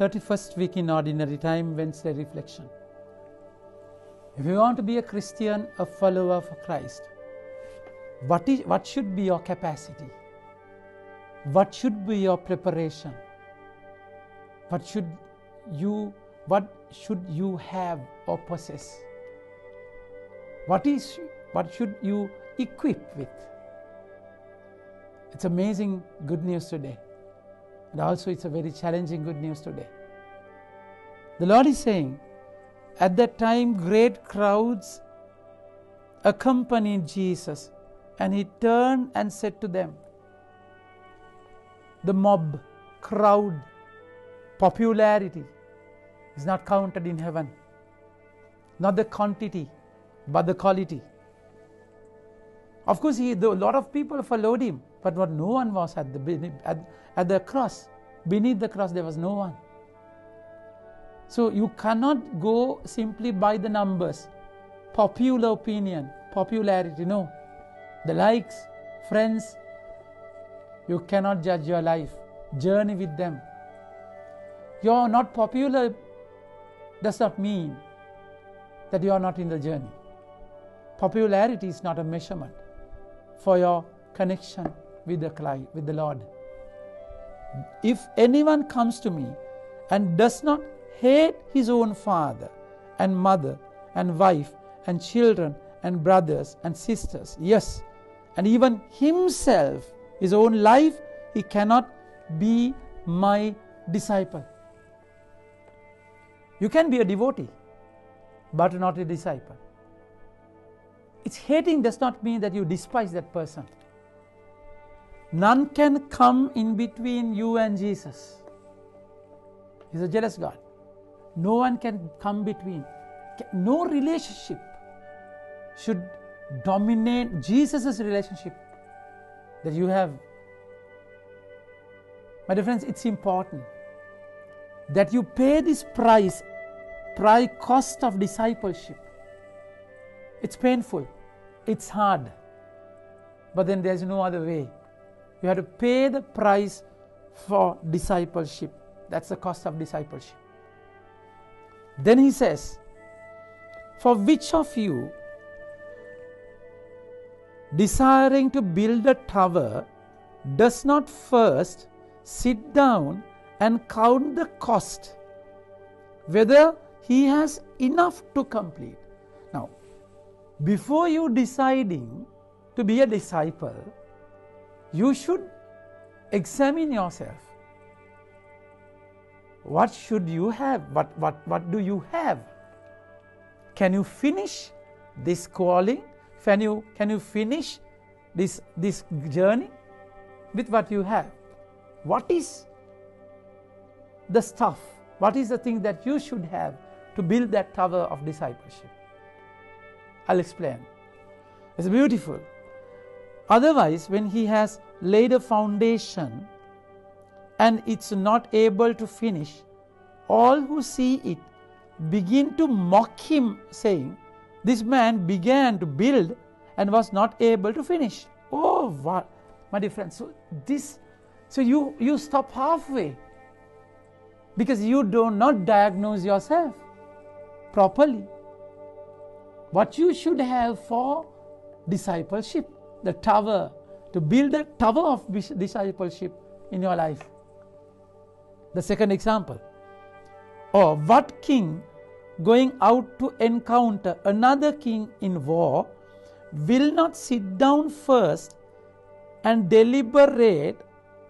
31st week in Ordinary Time, Wednesday reflection. If you want to be a Christian, a follower of Christ, what should be your capacity? What should be your preparation? What should you have or possess? What should you equip with? It's amazing good news today. And also it's a very challenging good news today. The Lord is saying, at that time great crowds accompanied Jesus, and he turned and said to them, the mob, crowd, popularity is not counted in heaven. Not the quantity, but the quality. Of course, a lot of people followed him, but no one was at the cross. Beneath the cross, there was no one. So you cannot go simply by the numbers, popular opinion, popularity. No. The likes, friends, you cannot judge your life. Journey with them. You are not popular does not mean that you are not in the journey. Popularity is not a measurement for your connection with the Lord. If anyone comes to me and does not hate his own father and mother and wife and children and brothers and sisters, yes, and even himself, his own life, he cannot be my disciple. You can be a devotee, but not a disciple. It's hating does not mean that you despise that person. None can come in between you and Jesus. He's a jealous God. No one can come between. No relationship should dominate Jesus' relationship that you have. My dear friends, it's important that you pay this price cost of discipleship. It's painful, it's hard, but then there's no other way. You have to pay the price for discipleship. That's the cost of discipleship. Then he says, for which of you, desiring to build a tower, does not first sit down and count the cost, whether he has enough to complete? Now, before you deciding to be a disciple, you should examine yourself. What should you have? What do you have? Can you finish this calling? Can you finish this journey with what you have? What is the stuff? What is the thing that you should have to build that tower of discipleship? I'll explain. It's beautiful. Otherwise, when he has laid a foundation and it's not able to finish, all who see it begin to mock him, saying, this man began to build and was not able to finish. Oh, what, my dear friends. So you stop halfway because you do not diagnose yourself properly. What you should have for discipleship, the tower, to build a tower of discipleship in your life. The second example, or what king going out to encounter another king in war will not sit down first and deliberate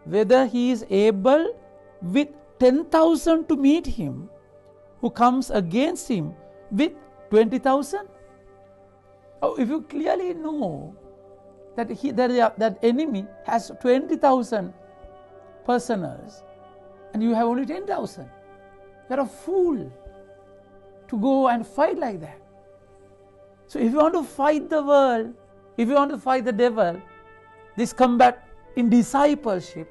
whether he is able with 10,000 to meet him who comes against him with 20,000? Oh, if you clearly know that that enemy has 20,000 personals and you have only 10,000, you're a fool to go and fight like that. So if you want to fight the world, if you want to fight the devil, this combat in discipleship,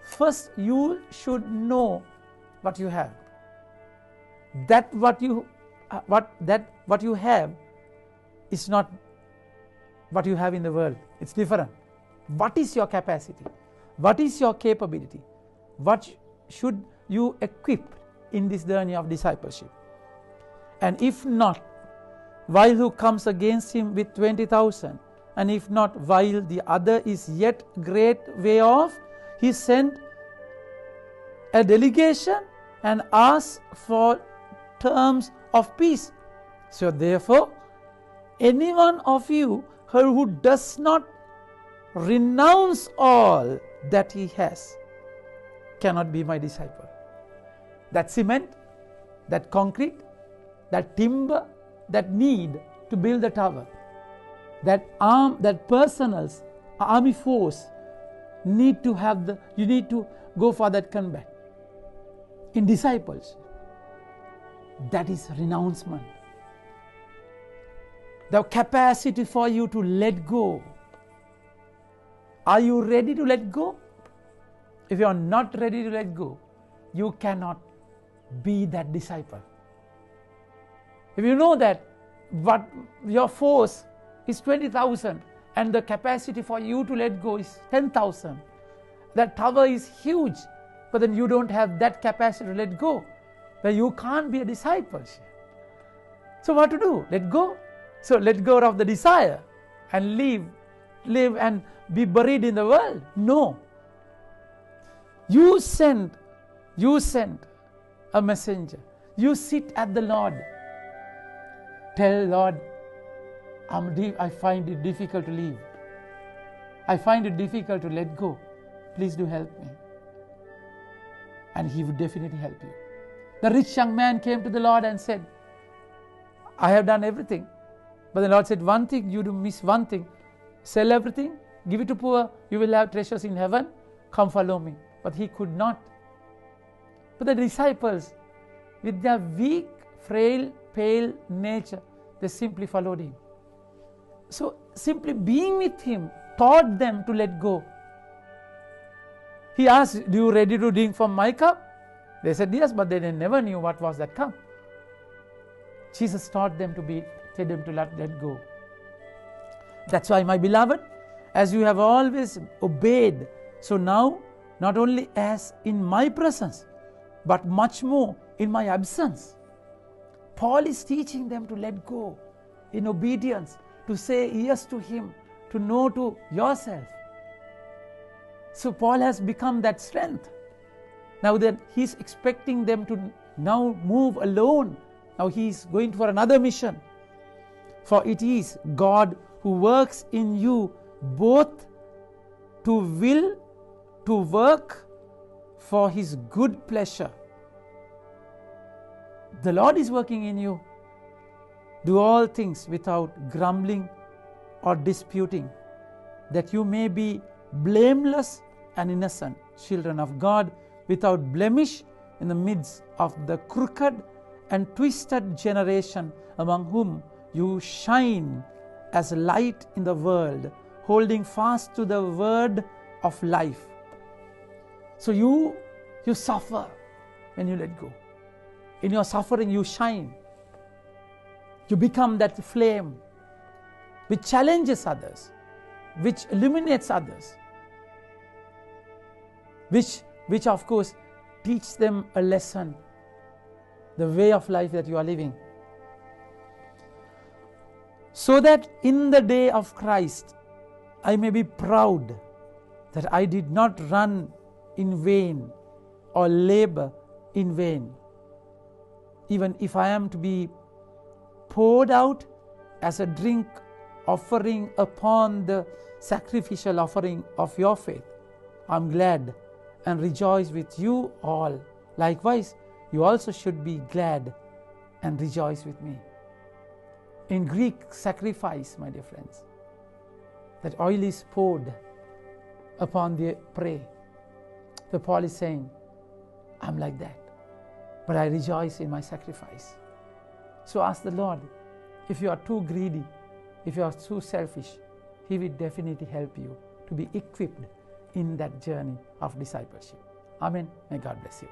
first you should know what you have. That what you have is not what you have in the world. It's different. What is your capacity? What is your capability? What should you equipped in this journey of discipleship? And if not, while who comes against him with 20,000? And if not, while the other is yet great way off, he sent a delegation and asked for terms of peace. So therefore, any one of you who does not renounce all that he has cannot be my disciple. That cement, that concrete, that timber, that need to build the tower, that personal's army force need to have you need to go for that combat. In disciples, that is renouncement. The capacity for you to let go. Are you ready to let go? If you are not ready to let go, you cannot be that disciple. If you know that what your force is 20,000 and the capacity for you to let go is 10,000, that tower is huge, but then you don't have that capacity to let go, then you can't be a disciple. So what to do? Let go. So let go of the desire and live and be buried in the world. No. You send a messenger. You sit at the Lord. Tell Lord, I find it difficult to live. I find it difficult to let go. Please do help me. And he would definitely help you. The rich young man came to the Lord and said, I have done everything. But the Lord said, one thing, you do miss one thing. Sell everything, give it to poor, you will have treasures in heaven, come follow me. But he could not. But the disciples, with their weak, frail, pale nature, they simply followed him. So simply being with him taught them to let go. He asked, do you ready to drink from my cup? They said yes, but they never knew what was that cup. Jesus taught them to let go. That's why, my beloved, as you have always obeyed, so now, not only as in my presence, but much more in my absence. Paul is teaching them to let go in obedience, to say yes to him, to no to yourself. So Paul has become that strength. Now that he's expecting them to now move alone. Now he's going for another mission. For it is God who works in you both to will to work for his good pleasure. The Lord is working in you. Do all things without grumbling or disputing, that you may be blameless and innocent, children of God, without blemish in the midst of the crooked and twisted generation, among whom you shine as light in the world, holding fast to the word of life. So you suffer when you let go. In your suffering you shine. You become that flame which challenges others, which illuminates others, which of course teach them a lesson, the way of life that you are living. So that in the day of Christ I may be proud that I did not run in vain or labor in vain. Even if I am to be poured out as a drink offering upon the sacrificial offering of your faith, I'm glad and rejoice with you all. Likewise, you also should be glad and rejoice with me. In Greek, sacrifice, my dear friends, that oil is poured upon the prey. The Paul is saying, I'm like that, but I rejoice in my sacrifice. So ask the Lord, if you are too greedy, if you are too selfish, He will definitely help you to be equipped in that journey of discipleship. Amen. May God bless you.